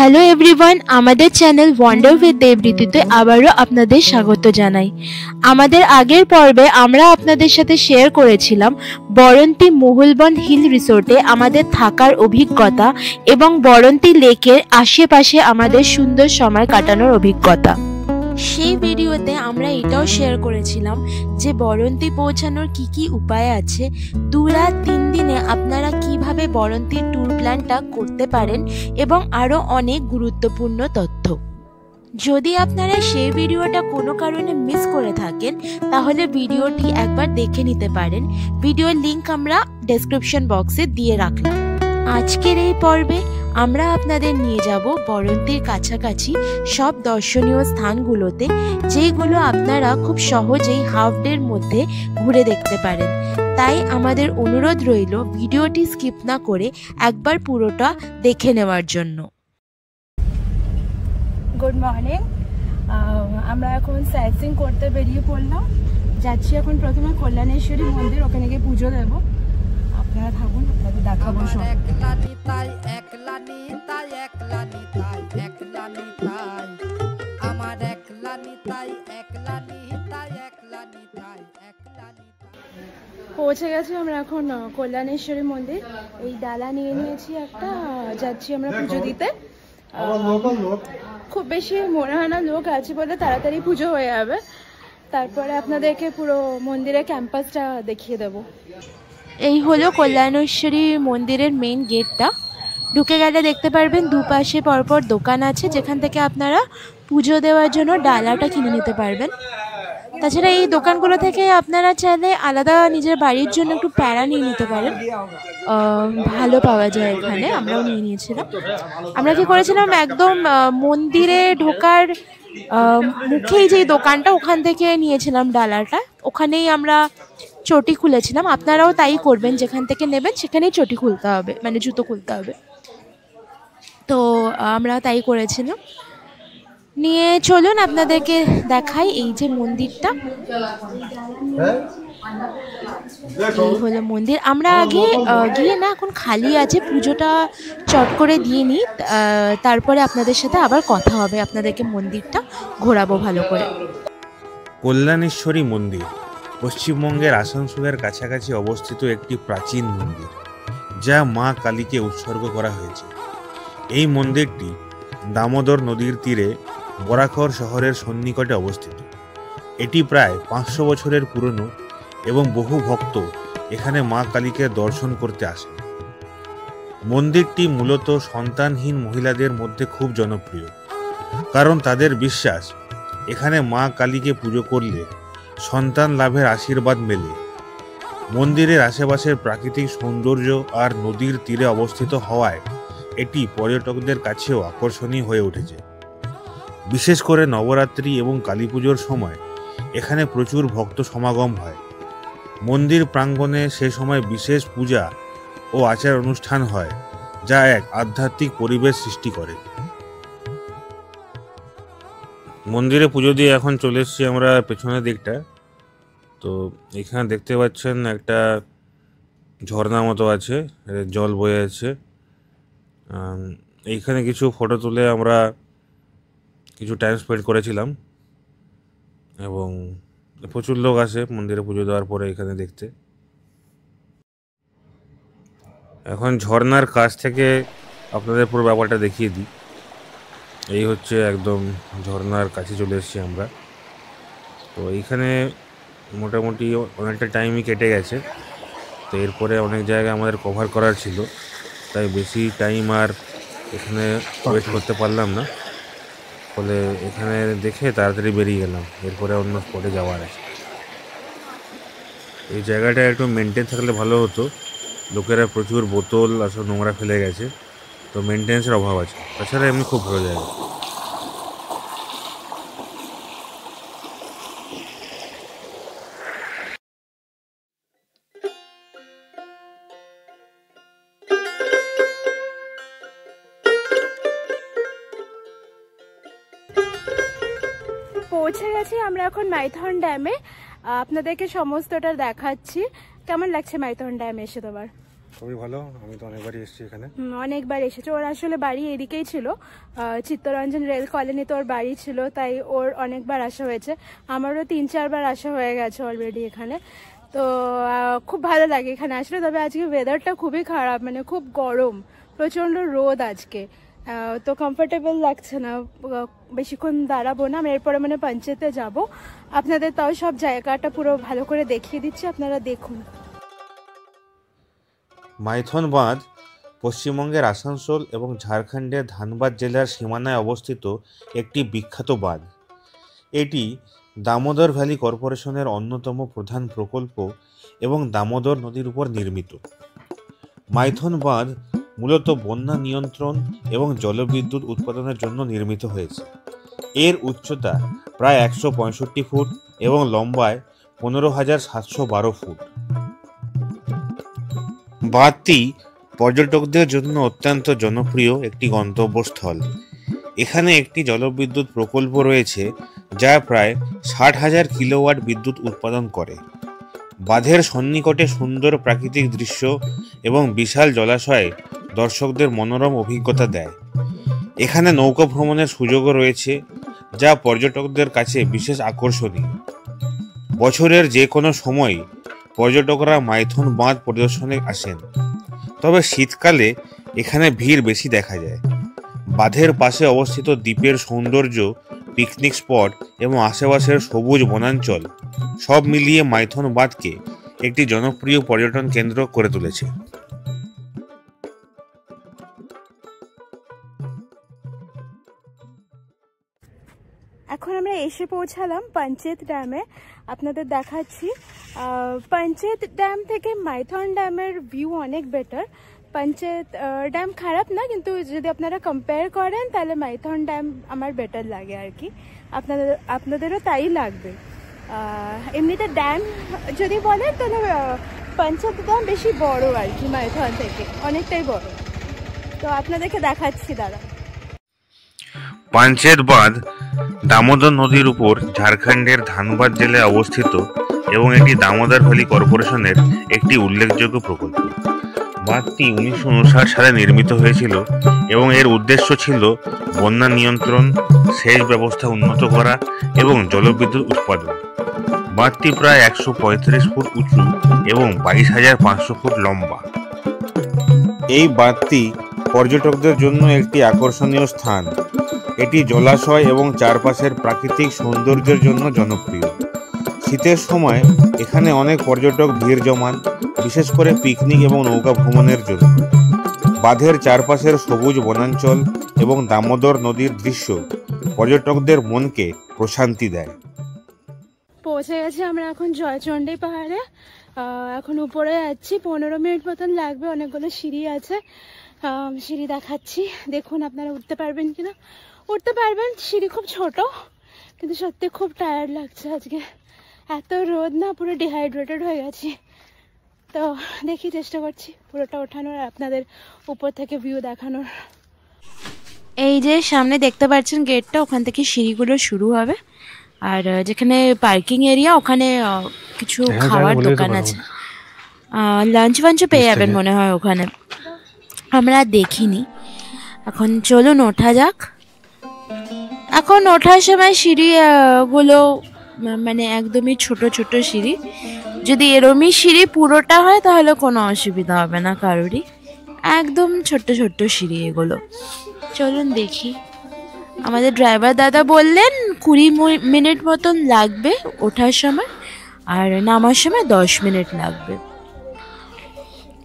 Hello everyone, আমাদের channel wonder with দেবঋতুতে আবারও আপনাদের স্বাগত জানাই। আমাদের আগের পর্বে আমরা আপনাদের সাথে শেয়ার করেছিলাম বরন্তী মহুলবন হিল রিসোর্টে আমাদের থাকার অভিজ্ঞতা এবং বরন্তী লেকের আশেপাশে আমাদের সুন্দর সময় কাটানোর অভিজ্ঞতা। সেই ভিডিওতে আমরা এটাও শেয়ার করেছিলাম যে বরন্তী পৌঁছানোর কি উপায় আছে, 2 রাত 3 দিনে আপনারা কিভাবে বরন্তীর ট্যুর প্ল্যানটা করতে পারেন এবং আরও অনেক গুরুত্বপূর্ণ তথ্য। যদি আপনারা সেই ভিডিওটা কোনো কারণে মিস করে থাকেন তাহলে ভিডিওটি একবার দেখে নিতে পারেন। ভিডিওর লিংক আমরা ডেসক্রিপশন বক্সে দিয়ে রাখলাম। আজকের এই পর্বে আমরা আপনাদের নিয়ে যাব বরন্তীর কাছাকাছি সব দর্শনীয় স্থানগুলোতে, যেগুলো আপনারা খুব সহজেই হাফ ডের মধ্যে ঘুরে দেখতে পারেন। তাই আমাদের অনুরোধ রইল ভিডিওটি স্কিপ না করে একবার পুরোটা দেখে নেওয়ার জন্য। গুড মর্নিং, আমরা এখন সাইটসিং করতে বেরিয়ে পড়লাম। যাচ্ছি এখন প্রথমে কল্যাণেশ্বরী মন্দির, ওখানে গিয়ে পুজো দেবো। আপনারা থাকুন, আপনাদের দেখাবো সব। পৌঁছে গেছি আমরা এখন কল্যাণেশ্বরী মন্দির। এই ডালা নিয়ে নিয়েছি একটা, যাচ্ছি আমরা পুজো দিতে। খুব বেশি মনে হয় না লোক আছে বলে তাড়াতাড়ি পুজো হয়ে যাবে। তারপরে আপনাদেরকে পুরো মন্দিরের ক্যাম্পাসটা দেখিয়ে দেব। এই হলো কল্যাণেশ্বরী মন্দিরের মেইন গেটটা। ঢুকে গেলে দেখতে পারবেন দুপাশে পরপর দোকান আছে, যেখান থেকে আপনারা পুজো দেওয়ার জন্য ডালাটা কিনে নিতে পারবেন। তাছাড়া এই দোকানগুলো থেকে আপনারা চাইলে আলাদা নিজের বাড়ির জন্য একটু প্যারা নিয়ে নিতে পারেন, ভালো পাওয়া যায় এখানে। আমরাও নিয়ে নিয়েছিলাম। আমরা কি করেছিলাম, একদম মন্দিরে ঢোকার মুখেই যে দোকানটা, ওখান থেকে নিয়েছিলাম ডালাটা। ওখানেই আমরা চটি খুলেছিলাম। আপনারাও তাই করবেন, যেখান থেকে নেবেন সেখানেই চটি খুলতে হবে, মানে জুতো খুলতে হবে। তো আমরা তাই করেছিলাম। নিয়ে চলুন আপনাদেরকে দেখাই এই যে মন্দিরটা। এই হলো মন্দির। আমরা আগে গিয়ে না, এখন খালি আছে, পুজোটা চট করে দিয়ে নিই, তারপরে আপনাদের সাথে আবার কথা হবে, আপনাদেরকে মন্দিরটা ঘোরাবো ভালো করে। কল্যাণেশ্বরী মন্দির পশ্চিমবঙ্গের আসানসোলের কাছাকাছি অবস্থিত একটি প্রাচীন মন্দির, যা মা কালীকে উৎসর্গ করা হয়েছে। এই মন্দিরটি দামোদর নদীর তীরে বরাকর শহরের সন্নিকটে অবস্থিত। এটি প্রায় 500 বছরের পুরনো এবং বহু ভক্ত এখানে মা কালীকে দর্শন করতে আসেন। মন্দিরটি মূলত সন্তানহীন মহিলাদের মধ্যে খুব জনপ্রিয়, কারণ তাদের বিশ্বাস এখানে মা কালীকে পুজো করলে সন্তান লাভের আশীর্বাদ মেলে। মন্দিরের আশেপাশের প্রাকৃতিক সৌন্দর্য আর নদীর তীরে অবস্থিত হওয়ায় এটি পর্যটকদের কাছেও আকর্ষণীয় হয়ে উঠেছে। বিশেষ করে নবরাত্রি এবং কালী পুজোর সময় এখানে প্রচুর ভক্ত সমাগম হয়। মন্দির প্রাঙ্গণে সে সময় বিশেষ পূজা ও আচার অনুষ্ঠান হয়, যা এক আধ্যাত্মিক পরিবেশ সৃষ্টি করে। মন্দিরে পুজো দিয়ে এখন চলে এসেছি আমরা পেছনের দিকটা। তো এখানে দেখতে পাচ্ছেন একটা ঝর্ণা মতো আছে, জল বয়ে আছে। এইখানে কিছু ফটো তুলে আমরা কিছু টাইম স্পেন্ড করেছিলাম, এবং প্রচুর লোক আসে মন্দিরে পুজো দেওয়ার পরে এখানে দেখতে। এখন ঝর্ণার কাছ থেকে আপনাদের পুরো ব্যাপারটা দেখিয়ে দিই। এই হচ্ছে একদম ঝর্ণার কাছে চলে এসেছি আমরা। তো এইখানে মোটামুটি অনেকটা টাইমই কেটে গেছে। তো এরপরে অনেক জায়গা আমাদের কভার করার ছিল, তাই বেশি টাইম আর এখানে ওয়েট করতে পারলাম না। ফলে এখানে দেখে তাড়াতাড়ি বেরিয়ে গেলাম, এরপরে অন্য স্পটে যাওয়ার আছে। এই জায়গাটা একটু মেনটেন থাকলে ভালো হতো। লোকেরা প্রচুর বোতল আসলে নোংরা ফেলে গেছে, তো মেনটেন্সের অভাব আছে। তাছাড়া এমনি খুব ভালো জায়গা। পৌঁছে গেছি আমরা এখন মাইথন ড্যামে। আপনাদেরকে সমস্তটা দেখাচ্ছি। কেমন লাগছে মাইথন ড্যামে এসে তোমার? খুবই ভালো, আমি তো অনেকবারই এসেছি এখানে। অনেকবার এসেছে। ওর আসলে বাড়ি এদিকেই ছিল, চিত্তরঞ্জন রেল কলোনিতে ওর বাড়ি ছিল, তাই ওর অনেকবার আসা হয়েছে। আমারও 3-4 বার আসা হয়ে গেছে অলরেডি এখানে। তো খুব ভালো লাগে এখানে আসলে। তবে আজকে ওয়েদারটা খুবই খারাপ, মানে খুব গরম, প্রচণ্ড রোদ আজকে। তো কমফোর্টেবল লাগছে না, বেশিক্ষণ দাঁড়াবো না। আমি এরপরে মানে পঞ্চায়েতে যাব। আপনাদের তাও সব জায়গাটা পুরো ভালো করে দেখিয়ে দিচ্ছি, আপনারা দেখুন। মাইথন বাঁধ পশ্চিমবঙ্গের আসানসোল এবং ঝাড়খণ্ডের ধানবাদ জেলার সীমানায় অবস্থিত একটি বিখ্যাত বাঁধ। এটি দামোদর ভ্যালি কর্পোরেশনের অন্যতম প্রধান প্রকল্প এবং দামোদর নদীর উপর নির্মিত। মাইথন বাঁধ মূলত বন্যা নিয়ন্ত্রণ এবং জলবিদ্যুৎ উৎপাদনের জন্য নির্মিত হয়েছে। এর উচ্চতা প্রায় 165 ফুট এবং লম্বায় 15,712 ফুট। বাঁধটি পর্যটকদের জন্য অত্যন্ত জনপ্রিয় একটি গন্তব্যস্থল। এখানে একটি জলবিদ্যুৎ প্রকল্প রয়েছে যা প্রায় 60,000 কিলোওয়াট বিদ্যুৎ উৎপাদন করে। বাঁধের সন্নিকটে সুন্দর প্রাকৃতিক দৃশ্য এবং বিশাল জলাশয়ে দর্শকদের মনোরম অভিজ্ঞতা দেয়। এখানে নৌকা ভ্রমণের সুযোগও রয়েছে, যা পর্যটকদের কাছে বিশেষ আকর্ষণীয়। বছরের যে কোনো সময় পর্যটকরা মাইথন বাঁধ পরিদর্শনে আসেন, তবে শীতকালে এখানে ভিড় বেশি দেখা যায়। বাঁধের পাশে অবস্থিত দ্বীপের সৌন্দর্য, পিকনিক স্পট এবং আশেপাশের সবুজ বনাঞ্চল সব মিলিয়ে মাইথন বাঁধকে একটি জনপ্রিয় পর্যটন কেন্দ্র করে তুলেছে। এখন আমরা এসে পৌঁছালাম পঞ্চায়েত ড্যামে। আপনাদের দেখাচ্ছি। পঞ্চায়েত ড্যাম থেকে মাইথন ড্যামের ভিউ অনেক বেটার। পঞ্চায়েত ড্যাম খারাপ না, কিন্তু যদি আপনারা কম্পেয়ার করেন তাহলে মাইথন ড্যাম আমার বেটার লাগে আর কি। আপনাদেরও তাই লাগবে। এমনিতে ড্যাম যদি বলেন তাহলে পঞ্চায়েত ড্যাম বেশি বড় আর কি, মাইথন থেকে অনেকটাই বড়। তো আপনাদেরকে দেখাচ্ছি দাঁড়া। পঞ্চায়েত বাঁধ দামোদর নদীর উপর ঝাড়খণ্ডের ধানবাদ জেলায় অবস্থিত এবং এটি দামোদর ভ্যালি কর্পোরেশনের একটি উল্লেখযোগ্য প্রকল্প। বাঁধটি 1959 সালে নির্মিত হয়েছিল এবং এর উদ্দেশ্য ছিল বন্যা নিয়ন্ত্রণ, সেচ ব্যবস্থা উন্নত করা এবং জলবিদ্যুৎ উৎপাদন। বাঁধটি প্রায় 135 ফুট উঁচু এবং 22,500 ফুট লম্বা। এই বাঁধটি পর্যটকদের জন্য একটি আকর্ষণীয় স্থান। এটি জলাশয় এবং চারপাশের প্রাকৃতিক সৌন্দর্যের জন্য জনপ্রিয়। শীতের সময় এখানে অনেক পর্যটক ভিড় জমান, বিশেষ করে পিকনিক এবং নৌকা ভ্রমণের জন্য। বাঁধের চারপাশের সবুজ বনাঞ্চল এবং দামোদর নদীর দৃশ্য পর্যটকদের মনকে প্রশান্তি দেয়। পৌঁছে গেছি আমরা এখন জয়চণ্ডী পাহাড়ে। এখন উপরে যাচ্ছি, 15 মিনিট মতন লাগবে। অনেকগুলো সিঁড়ি আছে, সিঁড়ি দেখাচ্ছি, দেখুন আপনারা উঠতে পারবেন কিনা। উঠতে পারবেন, সিঁড়ি খুব ছোট, কিন্তু সত্যি খুব টায়ার্ড লাগছে আজকে। এত রোদ না, পুরো ডিহাইড্রেটেড হয়ে গেছি। তো দেখি, চেষ্টা করছি পুরোটা ওঠানোর আর আপনাদের উপর থেকে ভিউ দেখানোর। এই যে সামনে দেখতে পাচ্ছেন গেটটা, ওখান থেকে সিঁড়িগুলো শুরু হবে। আর যেখানে পার্কিং এরিয়া, ওখানে কিছু খাওয়ার দোকান আছে, লাঞ্চ ফাঞ্চও পেয়ে যাবেন মনে হয় ওখানে। আমরা দেখিনি। এখন চলুন ওঠা যাক। এখন ওঠার সময় সিঁড়িগুলো মানে একদমই ছোট ছোট সিঁড়ি। যদি এরমই সিঁড়ি পুরোটা হয় তাহলে কোনো অসুবিধা হবে না কারোরই। একদম ছোট্ট ছোট্ট সিঁড়ি এগুলো। চলুন দেখি। আমাদের ড্রাইভার দাদা বললেন 20 মিনিট মতন লাগবে ওঠার সময়, আর নামার সময় 10 মিনিট লাগবে।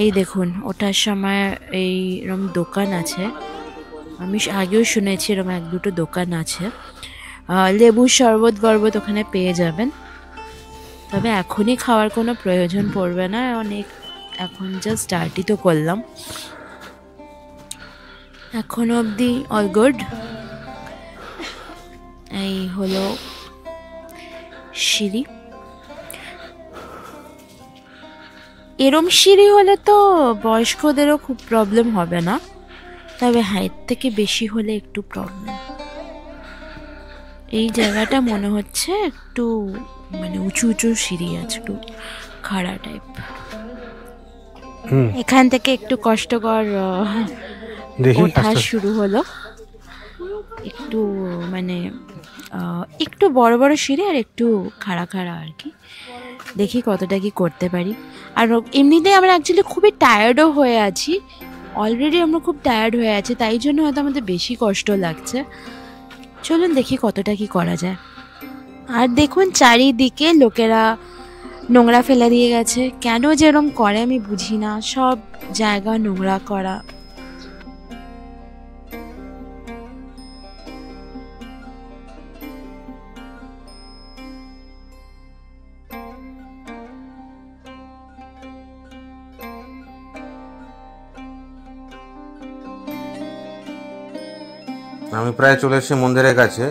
এই দেখুন, ওঠার সময় এইরকম দোকান আছে। আমি আগেও শুনেছি এরকম 1-2টো দোকান আছে। লেবুর শরবত গরবত ওখানে পেয়ে যাবেন। তবে এখনই খাওয়ার কোনো প্রয়োজন পড়বে না, এখন জাস্ট স্টার্টই তো করলাম। এখন অবধি অল গুড। এই হলো সিঁড়ি। এরম সিঁড়ি হলে তো বয়স্কদেরও খুব প্রবলেম হবে না, তবে হাইট থেকে বেশি হলে একটু প্রবলেম। এই জায়গাটা মনে হচ্ছে একটু মানে উঁচু উঁচু সিঁড়ি আছে, একটু খাড়া টাইপ। এখান থেকে একটু কষ্টকর দেখি ওঠা শুরু হলো। একটু মানে একটু বড় বড় সিঁড়ি আর একটু খাড়া খাড়া আর কি। দেখি কতটা কি করতে পারি। আর এমনিতেই আমরা অ্যাকচুয়ালি খুবই টায়ার্ডও হয়ে আছি, অলরেডি আমরা খুব টায়ার্ড হয়ে আছি, তাই জন্য হয়তো আমাদের বেশি কষ্ট লাগছে। চলুন দেখি কতটা কি করা যায়। আর দেখুন চারিদিকে লোকেরা নোংরা ফেলে দিয়ে গেছে, কেন যেরকম করে আমি বুঝি না, সব জায়গা নোংরা করা। আমি প্রায় চলে এসেছি মন্দিরের কাছে।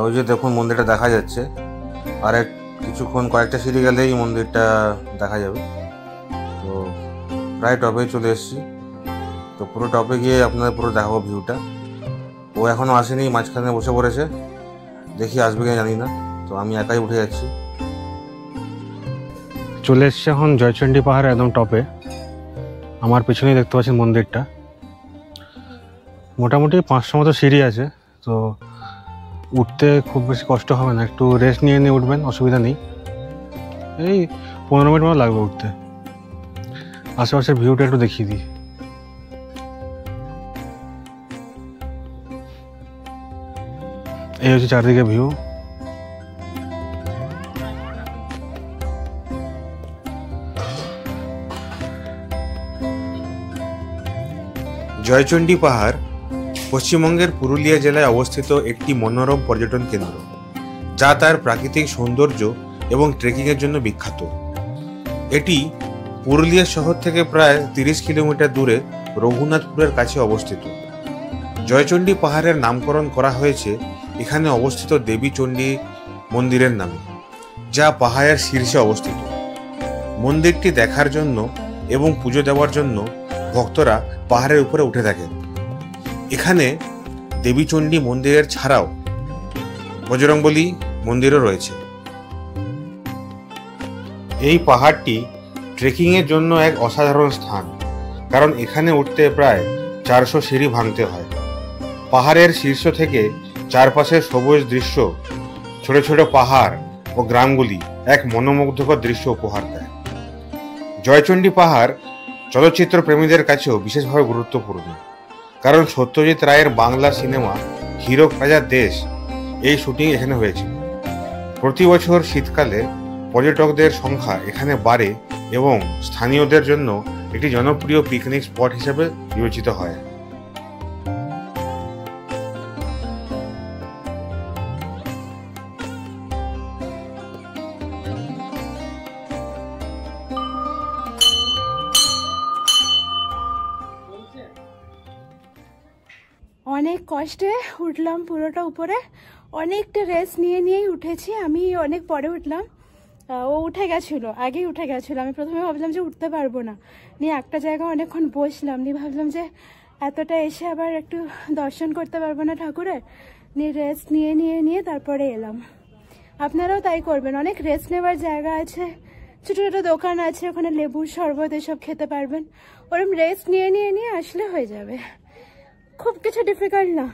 ওই যে দেখুন মন্দিরটা দেখা যাচ্ছে, আর কিছুক্ষণ কয়েকটা সিঁড়ি গেলেই মন্দিরটা দেখা যাবে। তো প্রায় টপে চলে এসেছি। তো পুরো টপে গিয়ে আপনাদের পুরো দেখাবো ভিউটা। ও এখনও আসেনি, মাঝখানে বসে পড়েছে, দেখি আসবে কিনা জানি না। তো আমি একাই উঠে যাচ্ছি। চলে এসছে এখন জয়চণ্ডী পাহাড় একদম টপে। আমার পিছনেই দেখতে পাচ্ছেন মন্দিরটা। মোটামুটি 500 মতো সিঁড়ি আছে, তো উঠতে খুব বেশি কষ্ট হবে না। একটু রেস্ট নিয়ে নিয়ে উঠবেন, অসুবিধা নেই। এই 15 মিনিট মতো লাগবে উঠতে। আশেপাশের ভিউটা একটু দেখিয়ে দিই। এই হচ্ছে চারদিকে ভিউ। জয়চণ্ডী পাহাড় পশ্চিমবঙ্গের পুরুলিয়া জেলায় অবস্থিত একটি মনোরম পর্যটন কেন্দ্র, যা তার প্রাকৃতিক সৌন্দর্য এবং ট্রেকিংয়ের জন্য বিখ্যাত। এটি পুরুলিয়া শহর থেকে প্রায় 30 কিলোমিটার দূরে রঘুনাথপুরের কাছে অবস্থিত। জয়চণ্ডী পাহাড়ের নামকরণ করা হয়েছে এখানে অবস্থিত দেবী চণ্ডী মন্দিরের নামে, যা পাহাড়ের শীর্ষে অবস্থিত। মন্দিরটি দেখার জন্য এবং পুজো দেওয়ার জন্য ভক্তরা পাহাড়ের উপরে উঠে থাকেন। এখানে দেবীচণ্ডী মন্দিরের ছাড়াও বজরংবলী মন্দিরও রয়েছে। এই পাহাড়টি ট্রেকিংয়ের জন্য এক অসাধারণ স্থান, কারণ এখানে উঠতে প্রায় 400 সিঁড়ি ভাঙতে হয়। পাহাড়ের শীর্ষ থেকে চারপাশের সবুজ দৃশ্য, ছোট ছোট পাহাড় ও গ্রামগুলি এক মনোমুগ্ধকর দৃশ্য উপহার দেয়। জয়চণ্ডী পাহাড় চলচ্চিত্র প্রেমীদের কাছেও বিশেষভাবে গুরুত্বপূর্ণ, কারণ সত্যজিৎ রায়ের বাংলা সিনেমা হীরক রাজার দেশ এই শুটিং এখানে হয়েছিল। প্রতি বছর শীতকালে পর্যটকদের সংখ্যা এখানে বাড়ে এবং স্থানীয়দের জন্য একটি জনপ্রিয় পিকনিক স্পট হিসেবে বিবেচিত হয়। অনেক কষ্টে উঠলাম পুরোটা উপরে, অনেকটা রেস্ট নিয়ে নিয়েই উঠেছি। আমি অনেক পরে উঠলাম, ও উঠে গেছিলো, আগেই উঠে গেছিলো। আমি প্রথমে ভাবলাম যে উঠতে পারবো না, নিয়ে একটা জায়গায় অনেকক্ষণ বসলাম, নিয়ে ভাবলাম যে এতটা এসে আবার একটু দর্শন করতে পারবো না ঠাকুরের, নিয়ে রেস্ট নিয়ে নিয়ে নিয়ে তারপরে এলাম। আপনারাও তাই করবেন, অনেক রেস্ট নেওয়ার জায়গা আছে, ছোটো ছোটো দোকান আছে, ওখানে লেবুর শরবত এসব খেতে পারবেন। ওরকম রেস্ট নিয়ে নিয়ে নিয়ে আসলে হয়ে যাবে, খুব কিছু ডিফিকাল্ট না।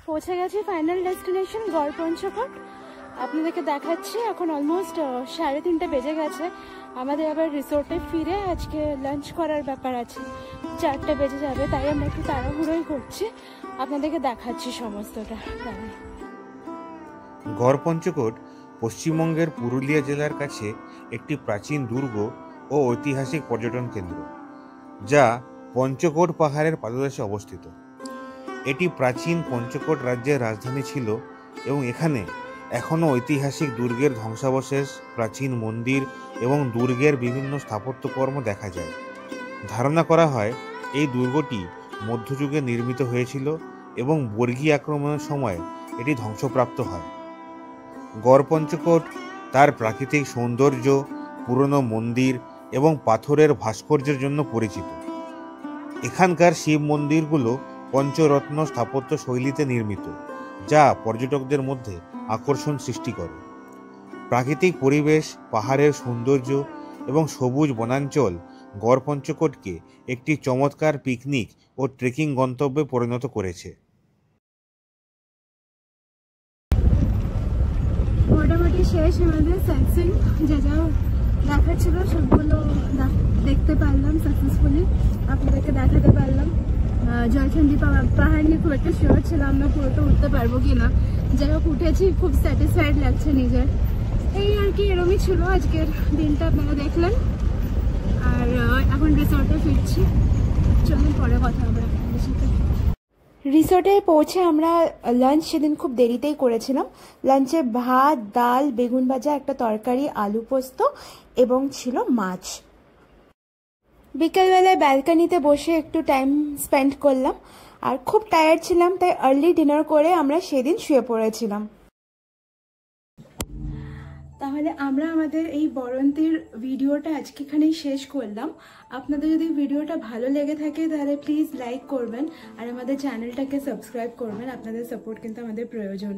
পৌঁছে গেছি ফাইনাল ডেস্টিনেশন গড়পঞ্চকোট। আপনাদেরকে দেখাচ্ছি, এখন অলমোস্ট 3:30 বেজে গেছে। আমাদের আবার রিসোর্টে ফিরে আজকে লাঞ্চ করার ব্যাপার আছে, 4টে বেজে যাবে, তাই আমরা একটু তাড়াহুড়োই করছি। আপনাদেরকে দেখাচ্ছি সমস্তটা। গড়পঞ্চকোট পশ্চিমবঙ্গের পুরুলিয়া জেলার কাছে একটি প্রাচীন দুর্গ ও ঐতিহাসিক পর্যটন কেন্দ্র, যা পঞ্চকোট পাহাড়ের পাদদেশে অবস্থিত। এটি প্রাচীন পঞ্চকোট রাজ্যের রাজধানী ছিল এবং এখানে এখনও ঐতিহাসিক দুর্গের ধ্বংসাবশেষ, প্রাচীন মন্দির এবং দুর্গের বিভিন্ন স্থাপত্যকর্ম দেখা যায়। ধারণা করা হয় এই দুর্গটি মধ্যযুগে নির্মিত হয়েছিল এবং বর্গী আক্রমণের সময় এটি ধ্বংসপ্রাপ্ত হয়। গড়পঞ্চকোট তার প্রাকৃতিক সৌন্দর্য, পুরনো মন্দির এবং পাথরের ভাস্কর্যের জন্য পরিচিত। এখানকার শিব মন্দিরগুলো পঞ্চরত্ন স্থাপত্য শৈলীতে নির্মিত, যা পর্যটকদের মধ্যে আকর্ষণ সৃষ্টি করে। প্রাকৃতিক পরিবেশ, পাহাড়ের সৌন্দর্য এবং সবুজ বনাঞ্চল গড়পঞ্চকোটকে একটি চমৎকার পিকনিক ও ট্রেকিং গন্তব্যে পরিণত করেছে। মোটামুটি শেষ আমাদের সাইটসিং, যা যা দেখার ছিল সবগুলো দেখতে পারলাম সাকসেসফুলি, আপনাদেরকে দেখাতে পারলাম। জয়চন্ডী পাহাড় নিয়ে খুব একটা শিওর ছিলাম না পুরোটা উঠতে পারবো কিনা, যাই হোক উঠেছি, খুব স্যাটিসফাইড লাগছে নিজের। এই আর কি, এরমই ছিল আজকের দিনটা, আপনারা দেখলেন। আর এখন রিসর্টে ফিরছি, চলুন পরে কথা হবে আপনাদের সাথে। রিসর্টে পৌঁছে আমরা লাঞ্চ সেদিন খুব দেরিতেই করেছিলাম। লাঞ্চে ভাত, ডাল, বেগুন ভাজা, একটা তরকারি, আলু পোস্ত এবং ছিল মাছ। বিকেলবেলায় ব্যালকনিতে বসে একটু টাইম স্পেন্ড করলাম, আর খুব টায়ার্ড ছিলাম, তাই আর্লি ডিনার করে আমরা সেদিন শুয়ে পড়েছিলাম। তাহলে আমরা আমাদের এই বরন্তির ভিডিওটা আজকে এখানেই শেষ করলাম। আপনাদের যদি ভিডিওটা ভালো লেগে থাকে তাহলে প্লিজ লাইক করবেন আর আমাদের চ্যানেলটাকে সাবস্ক্রাইব করবেন। আপনাদের সাপোর্ট কিন্তু আমাদের প্রয়োজন।